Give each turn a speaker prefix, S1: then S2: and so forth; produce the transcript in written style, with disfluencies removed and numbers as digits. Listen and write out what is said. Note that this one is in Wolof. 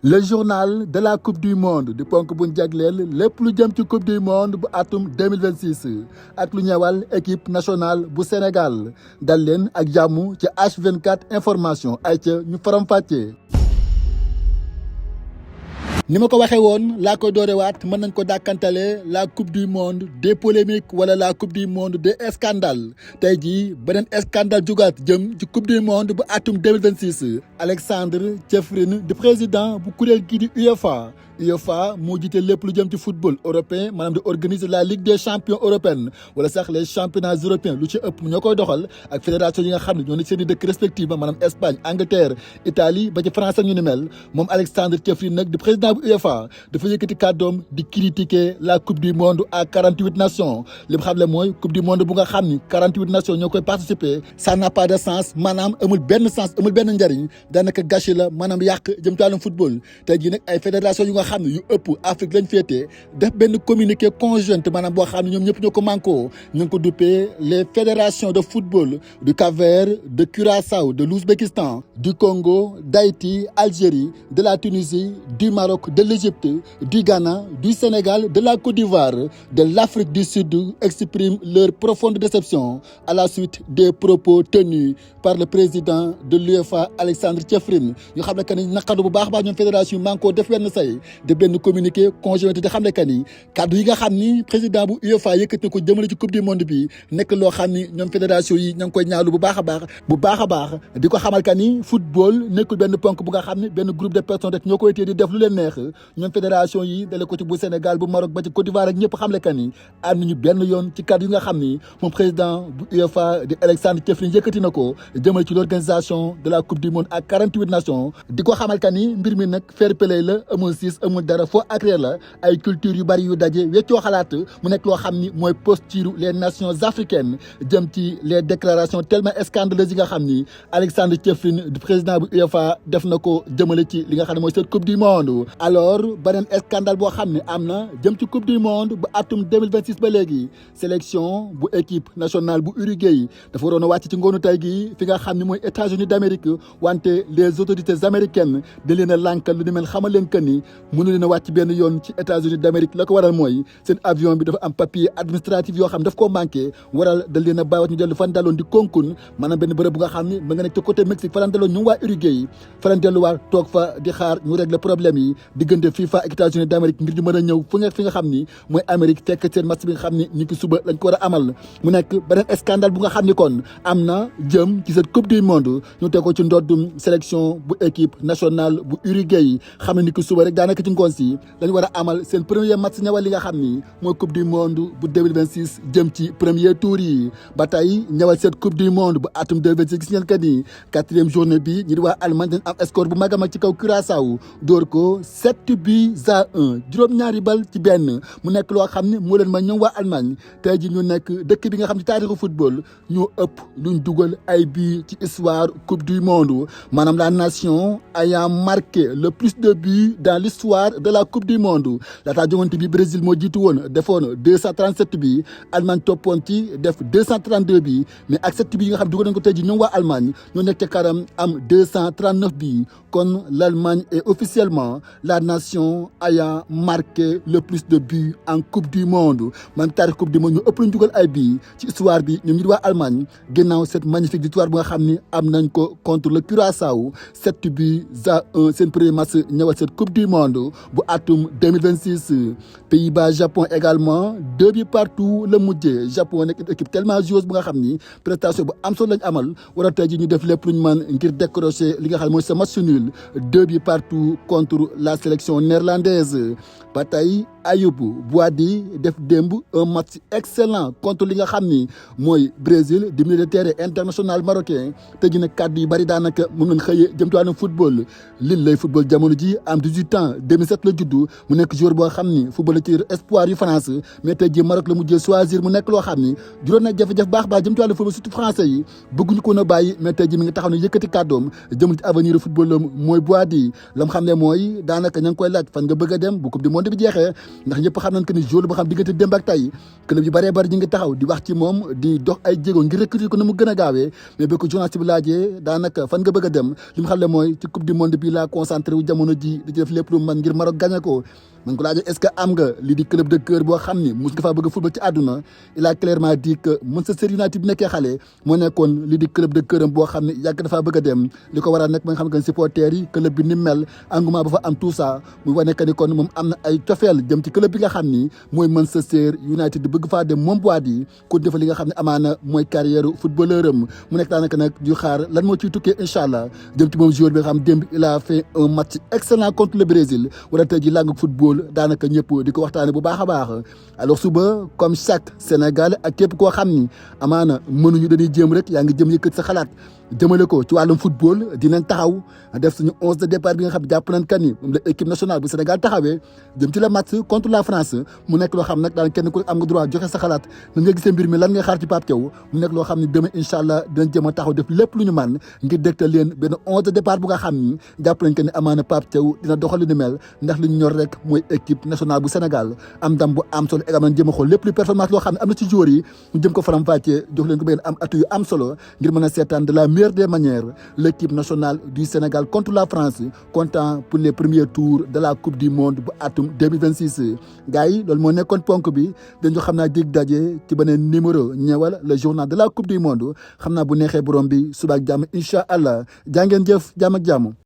S1: le journal de la coupe du monde di ponk bu ñu jagleel lépp lu jëm ci coupe du monde bu atum 2026 ak lu ñëwal équipe nationale bu Sénégal dal leen ak jàmm ci H24 information ay ca ñu faram-fàccee. ni ma ko waxee woon laa koy doorewaat mën nañ ko dàkkantale la coupe du monde des polémiques wala la coupe du monde des scandales tey jii beneen scandale jugaat jëm ci coupe du monde bu atum 2026 Alexandre Tchefrin di président bu kuréel gii di UEFA moo jiite lépp lu jëm ci football européen maanaam di organiser la Ligue des champions européenne wala sax les championnats européens lu ci ëpp ñoo koy doxal ak fédération yi nga xam ne ñoo nekk seen i dëkk respective maanaam Espagne Angleterre Italie ba ci France ak ñu ni mel moom Alexandre Tchefrin nag di président bu UEFA dafa yëkkati kàddoom di critiquer la coupe du monde à 48 nations li mu xam le mooy coupe du monde bu nga xam ni 48 nations ñoo koy participer ça n'a pas de sens maanaam amul benn sens amul benn njariñ daanaka gâchis la maanaam yàq jëm ci wàllum football tey jii nag ay fédération yu nga xam ne yu ëpp Afrique lañ féetee def benn communiqué conjointe maanaam boo xam ne ñoom ñëpp ñoo ko mànkoo ñu ngi ko duppee les fédérations de football du Cap-Vert de Curaçao de l'Ouzbékistan du Congo d'Haïti Algérie de la Tunisie du Maroc de l'Égypte du Ghana du Sénégal de la Côte d'Ivoire de l'Afrique du Sud expriment leur profonde déception à la suite des propos tenus par le président de l'UEFA Alexandre Tchefrin ñu xam ne que ni naqadu bu baax ñoom fédération yi mànkoo def wenn say de benn communiqué conjoint di xam ne que ni kaddu yi nga xam ni président bu UEFA yëkkati na ko jëmale ci coupe du monde bi nekk loo xam ni ñoom fédération yi ña ngi koy ñaawlu bu baax a baax di ko xamal que ni football nekkul benn ponk bu nga xam ni benn groupe de personnes rek ñoo koy téye di def lu leen neex ñoom fédération yi dale ko ci bu Sénégal bu Maroc ba ci Côte d'Ivoire ak ñëpp xam le que ni am nañu benn yoon ci kaddu yi nga xam ni moom président bu UEFA di Alexandre Tchefrin yëkkati na ko jëmale ci l'organisation de la coupe du monde à 48 nations di ko xamal que ni mbir mi nag fair play la amul siis amul dara foo agréé la ay culture yu bari yu daje weccoo xalaat mu nekk loo xam ni mooy posture les nations africaines jëm ci les déclarations tellement scandaleuses yi nga xam ni Alexandre Tchefrin du président bu UEFA def na ko jëmale ci li nga xam ne mooy cette coupe du monde. alors beneen scandale boo xam ne am na jëm ci coupe du monde bu atum 2026 ba léegi sélection bu équipe nationale bu Uruguay dafa waroon a wàcc ci ngoonu tey gi fi nga xam ne mooy États-Unis d'Amérique wante les autorités américaines da leen a lànkal lu ni mel xamal leen que ni mënu leen a wàcc benn yoon ci États-Unis d'Amérique la ko waral mooy seen avion bi dafa am papier administratif yoo xam daf koo manqué waral dal leen a bàyyiwaat ñu dellu fan daloon di Cancún maanaam benn bërëb bu nga xam ne ma nga nekk ci côté Mexique fa lañ daloon ñu waa Uruguay fa lañ delluwaat toog fa di xaar ñu régler problème yi diggante FIFA ak États-Unis d'Amérique ngir ñu mën a ñëw fi nga xam ni mooy Amérique fekk seen match bi nga xam ni ñi ki suba lañ ko war a amal mu nekk beneen scandale bu nga xam ni kon am na jëm ci cette coupe du monde ñu teg ko ci ndoddum sélection bu équipe nationale bu Uruguay xam ne ni ki suba rek daanaka ci ngoon si lañ war a amal seen premier match ñëwal li nga xam ni mooy coupe du monde bu 2026 jëm ci premier tour yi ba tey ñëwal cette coupe du monde bu atum 2026 gis ngeen que ni 4e journée bi ñi di waa Allemagne dañ am score bu mag a mag ci kaw Curaçao dóor ko 7-1 juróom-ñaari bal ci benn mu nekk loo xam ne moo leen ma ñoom waa Allemagne tey ji ñu nekk dëkk bi nga xam ne taarixu football ñoo ëpp luñ dugal ay buts ci histoire coupe du monde maanaam la nation ayant marqué le plus de buts dans l'histoire de la coupe du monde laataa jongante bi Brésil moo jiitu woon defoon 237 bi Allemagne toppoon ci def 232 bi mais ak 7 bi yi nga xam ne dugal nañ ko tey ji ñoom waa Allemagne ñoo nekk ca kanam am 239 bi kon l'Allemagne est officiellement la nation ayant marqué le plus de buts en coupe du monde man taarix coupe du monde ñu ëpp lañ dugal ay bii ci histoire bi ñoom ñi di waa Allemagne ginnaaw cette magnifique victoire bu nga xam ni am nañ ko contre le Curaçao 7-1 seen premier match ñëwal cette coupe du monde bu atum 2026 Pays-Bas Japon également 2 buts partout la mujjee Japon nekk équipe tellement joueuse bu nga xam ni prestation bu am solo lañ amal war a tey ji ñu def lépp luñ mën ngir décrocher li nga xam ne mooy sa match nul 2 buts partout contre la sélection néerlandaise ba tey Ayoub Boadi def démb un match excellent contre li nga xam ni mooy Brésil di milieu de terrain international marocain te ji nag kàddu yu bari daanaka mën nañ xëyee jëm ci wàllum football lin lay football jamono ji am 18 ans 2007 la juddu mu nekk joueur boo xam ni football ci espoir yu France mais tey ji Maroc la mujjee choisir mu nekk loo xam ni juróon na jafe-jafe baax jëm ci wàllum football surtout français yi bëgguñu ko na bàyyi mais tey ji mi ngi taxaw ne yëkkati kàddoom jëm ci avenir football mooy Boadi la mu xam ne mooy daanaka ña ngi koy laaj fan nga bëgg a dem bu coupe du monde bi jeexee ndax ñëpp xam nañ que ni joueur boo xam diggante démb ak tey club yu bëree bëri ñu ngi taxaw di wax ci moom di dox ay jéego ngir recruter ko na mu gën a gaawee mais bi ko journaliste bi laajee daanaka fan nga bëgg a dem li mu xam ne mooy ci coupe du monde bi la concentré wu jamono ji di ci def lépp lu man ngir Maroc gagné ko man ko laajee est-ce que am nga lii di club de cœur boo xam ni mus nga faa bëgg a football ci àdduna il a clairement dit que Manchester United bi nekkee xale moo nekkoon lii di club de cœur am boo xam ne yàgg dafaa bëgg a dem li ko waral nag ba nga xam ne supporters yi club bi ni mel engouement ba fa am tout ça muy wane que ni kon moom am na ay cofeel jëm ci club bi nga xam ni mooy Manchester United di bëgg faa dem moom Boadi ko defal li nga xam ne amaana mooy carrière footballeur am mu nekk daanaka nag di xaar lan moo ciy tukkee incha allah jëm ci moom joueur bi nga xam démb il a fait un match excellent contre le Brésil wala tey ji làng football daanaka ñëpp di ko waxtaane bu baax a baax alors suba comme chaque Sénégalais ak képp koo xam ni amaana mënuñu dañuy jéem rek yaa ngi jëm yëkkat sa xalaat jëmale ko ci wàllum football dinañ taxaw def suñu 11 de départ bi nga xam ne jàpp nañ kan ni moom la équipe nationale bu Sénégal taxawee jëm ci le match contre la France mu nekk loo xam nag daan kenn ku am nga droit joxe sa xalaat nan nga gisee mbir mi lan ngay xaar ci Pape Thiaw mu nekk loo xam ne demain incha allah dinañ jëm a taxaw def lépp lu ñu man ngir dégtal leen benn 11 de départ bu nga xam ni jàpp nañ que ni amaana Pape Thiaw dina doxal lu ni mel ndax li ñu ñor rek mooy équipe nationale bu Sénégal am ndam bu am solo également jëm a xool lépp lu performance loo xam ne am na ci joueurs yi ñu jëm ko faram-fàccee jox leen ko benn am atu yu am solo ngir mën a seetaan de la meilleure des manières l'équipe nationale du Sénégal contre la France comptant pour les premiers tours de la coupe du monde bu atum 2026 gars yi loolu moo nekkoon ponk bi dañu xam naa dig daje ci beneen numéro ñëwal le journal de la coupe du monde xam naa bu neexee borom bi suba ak jàmm incha allah jaa ngeen jëf jàmm ak jàmm